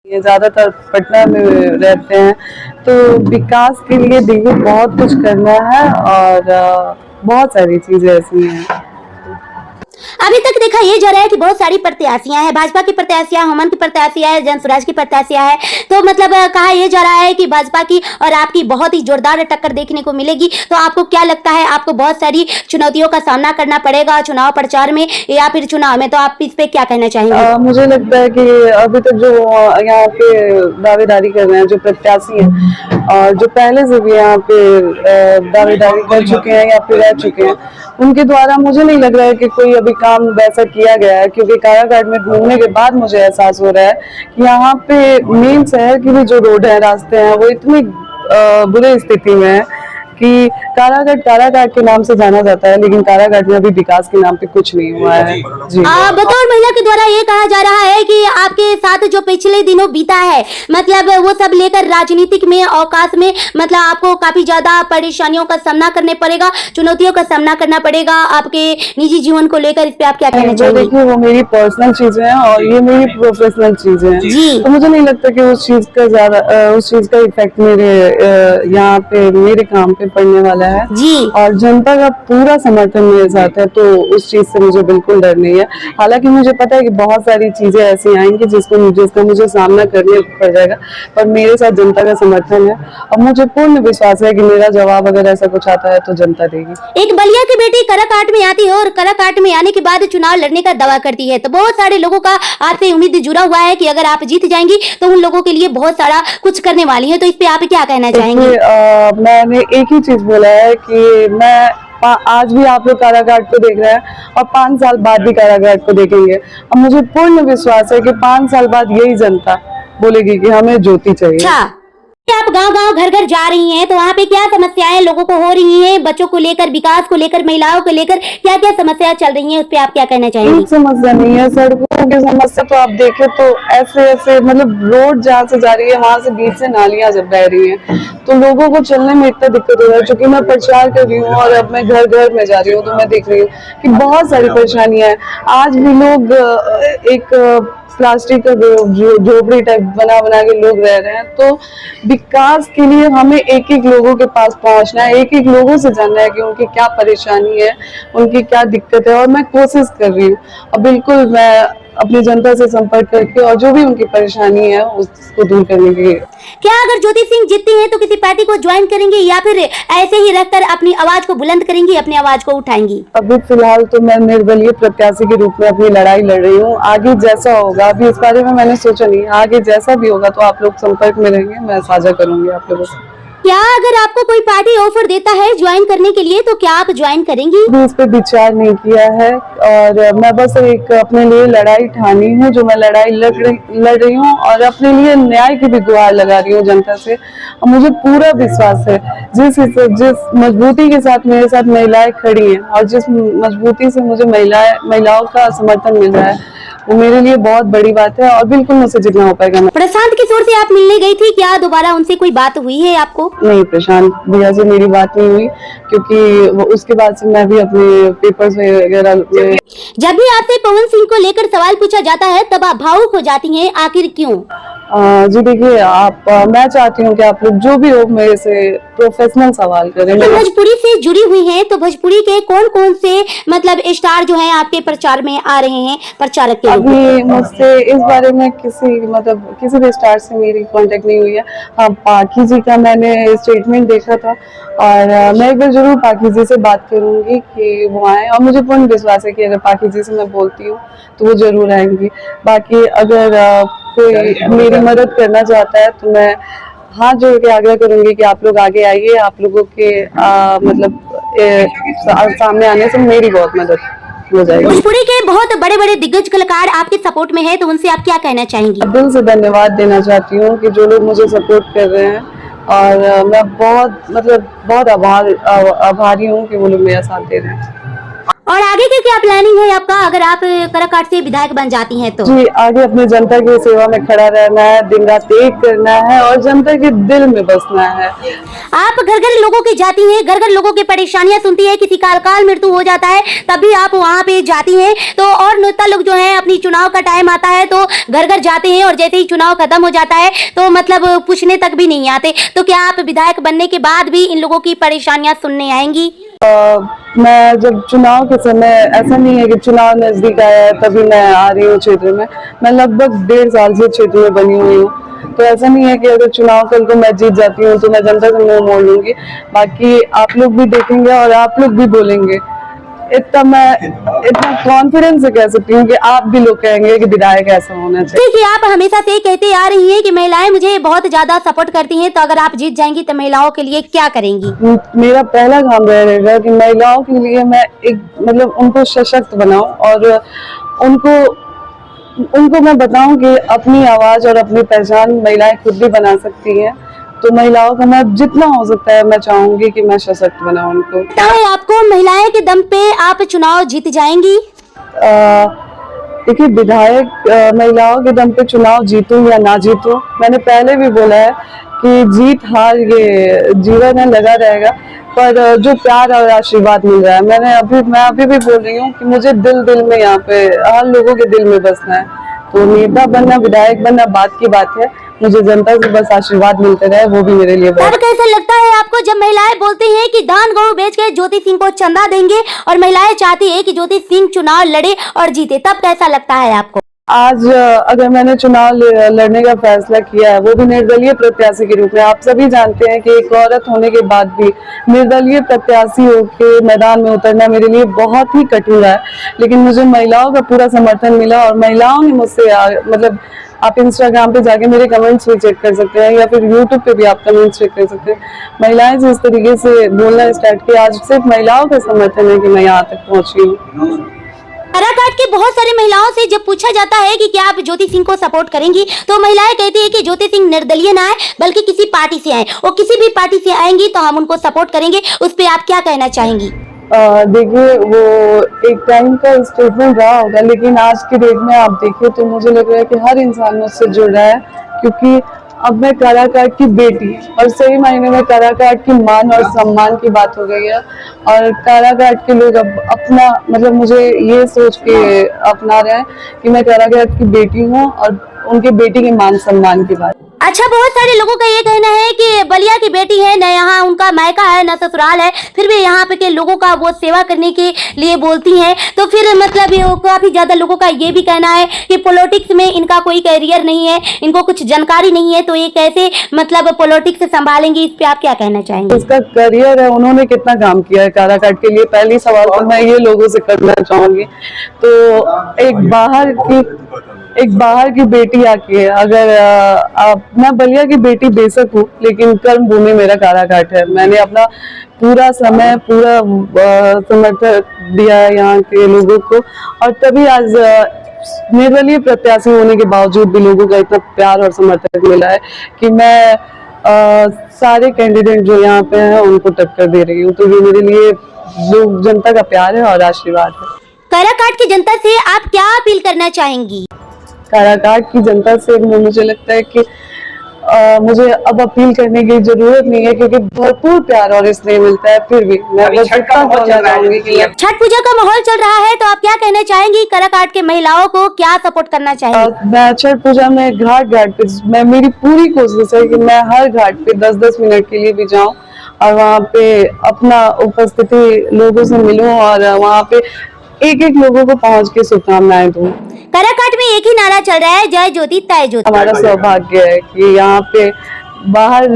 ये ज़्यादातर पटना में रहते हैं, तो विकास के लिए देखिए बहुत कुछ करना है और बहुत सारी चीज़ें ऐसी हैं। अभी तक देखा ये जा रहा है कि बहुत सारी प्रत्याशियां हैं, भाजपा की प्रत्याशियां, हमन की प्रत्याशियां है, जन स्वराज की प्रत्याशियां है। तो मतलब कहा यह जा रहा है कि भाजपा की और आपकी बहुत ही जोरदार टक्कर देखने को मिलेगी। तो आपको क्या लगता है, आपको बहुत सारी चुनौतियों का सामना करना पड़ेगा चुनाव प्रचार में या फिर चुनाव में? तो आप इस पे क्या कहना चाहेंगे? मुझे लगता है कि अभी तक जो यहाँ पे दावेदारी कर रहे हैं, जो प्रत्याशी हैं और जो पहले से भी यहाँ पे दावेदारी कर चुके हैं या फिर रह चुके हैं, उनके द्वारा मुझे नहीं लग रहा है कि कोई अभी काम वैसा किया गया है। क्योंकि कारागार में घूमने के बाद मुझे एहसास हो रहा है कि यहाँ पे मेन शहर की भी जो रोड है, रास्ते हैं, वो इतनी बुरी स्थिति में है कि कारागार के नाम से जाना जाता है, लेकिन कारागार में अभी विकास के नाम पे कुछ नहीं हुआ है। जी, बतौर महिला के द्वारा ये कहा जा रहा है कि आपके साथ जो पिछले दिनों बीता है, मतलब वो सब लेकर राजनीतिक में अवकाश में मतलब आपको काफी ज्यादा परेशानियों का सामना करने पड़ेगा, चुनौतियों का सामना करना पड़ेगा आपके निजी जीवन को लेकर। इस पे आप क्या कहना चाहेंगे? देखिए, वो मेरी पर्सनल चीजें हैं और ये मेरी प्रोफेशनल चीजें हैं, तो मुझे नहीं लगता कि उस चीज का इफेक्ट मेरे यहाँ पे मेरे काम पे पड़ने वाला है जी। और जनता का पूरा समर्थन मेरे साथ है, तो उस चीज से मुझे बिल्कुल डर नहीं है। हालांकि मुझे पता है कि बहुत सारी चीजें ऐसी आएंगी जिसका मुझे सामना करने पड़ जाएगा, पर मेरे साथ जनता का समर्थन है और मुझे पूर्ण विश्वास है कि मेरा जवाब अगर ऐसा कुछ आता है तो जनता देगी। एक बलिया की बेटी काराकाट में आती है और काराकाट में आने के बाद चुनाव लड़ने का दावा करती है, तो बहुत सारे लोगों का आपसे उम्मीद जुड़ा हुआ है कि अगर आप जीत जाएंगी तो उन लोगों के लिए बहुत सारा कुछ करने वाली है। तो इस पे आप क्या कहना चाहेंगे? मैंने एक ही चीज बोला है कि मैं आज भी आप लोग कारागार को देख रहे हैं और 5 साल बाद भी कारागार को देखेंगे और मुझे पूर्ण विश्वास है कि 5 साल बाद यही जनता बोलेगी कि हमें ज्योति चाहिए। अच्छा, आप गांव-गांव घर-घर जा रही हैं, तो वहाँ पे क्या समस्याएं लोगों को हो रही हैं, बच्चों को लेकर, विकास को लेकर, महिलाओं को लेकर क्या-क्या समस्याएं चल रही हैं, उस पे आप क्या कहना चाहेंगी? एक समस्या नहीं है, सड़कों की समस्या तो आप देखें तो ऐसे मतलब रोड जहाँ से जा रही है वहां से बीच से नालियां जब बह रही हैं, तो लोगों को चलने में इतना दिक्कत हो रहा है। चूंकि मैं प्रचार कर रही हूँ और अब मैं घर घर में जा रही हूँ, तो मैं देख रही हूँ कि बहुत सारी परेशानियां हैं। आज भी लोग एक प्लास्टिक का झोपड़ी टाइप बना बना के लोग रह रहे हैं। तो विकास के लिए हमें एक एक लोगों के पास पहुंचना है, एक एक लोगों से जानना है कि उनकी क्या परेशानी है, उनकी क्या दिक्कत है, और मैं कोशिश कर रही हूँ और बिल्कुल मैं अपनी जनता से संपर्क करके और जो भी उनकी परेशानी है उसको दूर करने के लिए। क्या अगर ज्योति सिंह जीतती हैं तो किसी पार्टी को ज्वाइन करेंगे या फिर ऐसे ही रहकर अपनी आवाज को बुलंद करेंगी, अपनी आवाज को उठाएंगी? अभी फिलहाल तो मैं निर्दलीय प्रत्याशी के रूप में अपनी लड़ाई लड़ रही हूँ। आगे जैसा होगा, अभी इस बारे में मैंने सोचा नहीं, आगे जैसा भी होगा तो आप लोग संपर्क में रहेंगे, मैं साझा करूंगी आप लोगों से। क्या अगर आपको कोई पार्टी ऑफर देता है ज्वाइन करने के लिए तो क्या आप ज्वाइन करेंगी? अभी इस पे विचार नहीं किया है और मैं बस एक अपने लिए लड़ाई ठानी हूँ, जो मैं लड़ाई लड़ रही हूँ और अपने लिए न्याय की भी गुहार लगा रही हूँ जनता से। और मुझे पूरा विश्वास है जिस मजबूती के साथ मेरे साथ महिलाएं खड़ी हैं और जिस मजबूती से मुझे महिलाओं का समर्थन मिल रहा है, वो मेरे लिए बहुत बड़ी बात है और बिल्कुल मुझसे जितना हो पाएगा। प्रशांत किशोर से आप मिलने गई थी, क्या दोबारा उनसे कोई बात हुई है आपको? नहीं, प्रशांत भैया से मेरी बात नहीं हुई क्योंकि उसके बाद से मैं भी अपने पेपर्स वगैरह जब भी आपसे पवन सिंह को लेकर सवाल पूछा जाता है तब आप भावुक हो जाती हैं, आखिर क्यों? जी देखिए, मैं चाहती हूँ कि आप लोग जो भी हो मेरे से प्रोफेशनल सवाल करें। तो भोजपुरी से जुड़ी हुई हैं, तो भोजपुरी के कौन-कौन से मतलब स्टार जो हैं आपके प्रचार में आ रहे हैं प्रचारक के रूप में? अभी मुझसे इस बारे में किसी भी स्टार से मेरी कांटेक्ट नहीं हुई है। हाँ, पाखी जी का मैंने स्टेटमेंट देखा था और मैं एक बार जरूर पाखी जी से बात करूंगी कि वो आए और मुझे पूर्ण विश्वास है कि अगर पाखी जी से मैं बोलती हूँ तो वो जरूर आएंगी। बाकी अगर कोई मेरी मदद करना चाहता है तो मैं हाथ जोड़ के आग्रह करूंगी कि आप लोग आगे आइए। आप लोगों के सामने आने से मेरी बहुत मदद हो जाएगी। भोजपुरी के बहुत बड़े-बड़े दिग्गज कलाकार आपके सपोर्ट में है, तो उनसे आप क्या कहना चाहेंगी? दिल से धन्यवाद देना चाहती हूँ कि जो लोग मुझे सपोर्ट कर रहे हैं और मैं बहुत आभारी हूँ कि वो लोग मेरा साथ दे रहे हैं। और आगे की क्या प्लानिंग है आपका अगर आप कराकाट से विधायक बन जाती हैं तो? जी, आगे अपनी जनता की सेवा में खड़ा रहना है, दिन रात एक करना है और जनता के दिल में बसना है। आप घर घर लोगों की जाती हैं, घर घर लोगों की परेशानियां सुनती है, किसी का अकाल मृत्यु हो जाता है तभी आप वहां पे जाती हैं, तो और नेता लोग जो है अपनी चुनाव का टाइम आता है तो घर घर जाते हैं और जैसे ही चुनाव खत्म हो जाता है तो मतलब पूछने तक भी नहीं आते, तो क्या आप विधायक बनने के बाद भी इन लोगों की परेशानियां सुनने आएंगी? मैं जब चुनाव के समय, ऐसा नहीं है कि चुनाव नजदीक आया है तभी मैं आ रही हूँ क्षेत्र में, मैं लगभग 1.5 साल से क्षेत्र में बनी हुई हूँ, तो ऐसा नहीं है कि अगर चुनाव कल को मैं जीत जाती हूँ तो मैं जनता से मुंह मोड़ लूंगी। बाकी आप लोग भी देखेंगे और आप लोग भी बोलेंगे, इतना कॉन्फिडेंस से कह सकती हूँ कि आप भी लोग कहेंगे कि विधायक ऐसा होना चाहिए। देखिए आप हमेशा से कहते आ रही हैं कि महिलाएं मुझे बहुत ज्यादा सपोर्ट करती हैं, तो अगर आप जीत जाएंगी तो महिलाओं के लिए क्या करेंगी? मेरा पहला काम रहेगा कि महिलाओं के लिए मैं एक मतलब उनको सशक्त बनाऊं और उनको मैं बताऊं कि अपनी आवाज और अपनी पहचान महिलाएं खुद भी बना सकती हैं, तो महिलाओं का मैं जितना हो सकता है मैं चाहूंगी कि मैं सशक्त बनाऊं उनको। क्या है आपको महिलाएं के दम पे आप चुनाव जीत जाएंगी? देखिए, विधायक महिलाओं के दम पे चुनाव जीतूं या ना जीतूं, मैंने पहले भी बोला है कि जीत हार ये जीवन है, लगा रहेगा, पर जो प्यार और आशीर्वाद मिल रहा है, मैं अभी भी बोल रही हूँ कि मुझे दिल में यहाँ पे हर लोगों के दिल में बसना है, तो नेता बनना, विधायक बनना बात की बात है, मुझे जनता से बस आशीर्वाद मिलते रहे, वो भी मेरे लिए बहुत। अब कैसा लगता है आपको जब महिलाएं बोलती हैं कि धान गेहूं बेच के ज्योति सिंह को चंदा देंगे और महिलाएं चाहती है कि ज्योति सिंह चुनाव लड़े और जीते, तब कैसा लगता है आपको? आज अगर मैंने चुनाव लड़ने का फैसला किया है, वो भी निर्दलीय प्रत्याशी के रूप में, आप सभी जानते हैं कि एक औरत होने के बाद भी निर्दलीय प्रत्याशी होकर मैदान में उतरना मेरे लिए बहुत ही कठिन है, लेकिन मुझे महिलाओं का पूरा समर्थन मिला और महिलाओं ने मुझसे मतलब आप इंस्टाग्राम पे जाके मेरे कमेंट्स भी चेक कर सकते हैं या फिर यूट्यूब पे भी आप कमेंट्स चेक कर सकते हैं, महिलाएं जिस तरीके से बोलना स्टार्ट किया, आज सिर्फ महिलाओं का समर्थन है कि मैं यहाँ तक पहुंची हूँ। काराकाट की बहुत सारी महिलाओं से जब पूछा जाता है कि क्या आप ज्योति सिंह को सपोर्ट करेंगी, तो महिलाएं कहती है कि ज्योति सिंह निर्दलीय ना आए बल्कि किसी पार्टी से आए, वो किसी भी पार्टी से आएंगी तो हम उनको सपोर्ट करेंगे, उस पर आप क्या कहना चाहेंगी? देखिए, वो एक टाइम का स्टेटमेंट रहा होगा, लेकिन आज की डेट में आप देखिए तो मुझे लग रहा है कि हर इंसान मुझसे जुड़ रहा है, क्योंकि अब मैं काराकाट की बेटी और सही मायने में काराकाट की मान और सम्मान की बात हो गई है, और काराकाट के लोग अब अपना मतलब मुझे ये सोच के अपना रहे हैं कि मैं काराकाट की बेटी हूँ और उनके बेटी के मान सम्मान की बात। अच्छा, बहुत सारे लोगों का ये कहना है कि बलिया की बेटी है, न यहाँ उनका मायका है न ससुराल है, फिर भी यहाँ पे के लोगों का वो सेवा करने के लिए बोलती हैं, तो फिर मतलब काफी ज्यादा लोगों का ये भी कहना है कि पॉलिटिक्स में इनका कोई कैरियर नहीं है, इनको कुछ जानकारी नहीं है, तो ये कैसे मतलब पॉलिटिक्स संभालेंगी, इस पे आप क्या कहना चाहेंगे? उसका करियर है, उन्होंने कितना काम किया है काराकाट के लिए, पहली सवाल तो मैं ये लोगों से करना चाहूंगी। तो एक बाहर की बेटी आके अगर मैं बलिया की बेटी बेशक हूँ, लेकिन कर्म भूमि मेरा काराकाट है, मैंने अपना पूरा समय पूरा समर्थन दिया है यहाँ के लोगों को, और तभी आज निर्दलीय प्रत्याशी होने के बावजूद भी लोगों का इतना प्यार और समर्थन मिला है कि मैं सारे कैंडिडेट जो यहाँ पे हैं उनको टक्कर दे रही हूँ, तो ये मेरे लिए लोग जनता का प्यार है और आशीर्वाद है। काराकाट की जनता से आप क्या अपील करना चाहेंगी? काराकाट की जनता से मुझे लगता है कि मुझे अब अपील करने की जरूरत नहीं है, क्योंकि भरपूर प्यार और स्नेह मिलता है, फिर भी मैं बस इतना बोलना चाहूंगी कि छठ पूजा का माहौल चल रहा है, तो आप क्या कहना चाहेंगी? काराकाट के महिलाओं को क्या सपोर्ट करना चाहेंगी? मैं छठ पूजा में घाट पे मेरी पूरी कोशिश है कि मैं हर घाट पे 10-10 मिनट के लिए भी जाऊं और वहाँ पे अपना उपस्थिति लोगों से मिलूं और वहाँ पे एक लोगों को पहुँच के शुभकामनाएं दूं। काराकाट में एक ही नारा चल रहा है, जय ज्योति तय ज्योति। हमारा सौभाग्य है कि यहाँ पे बाहर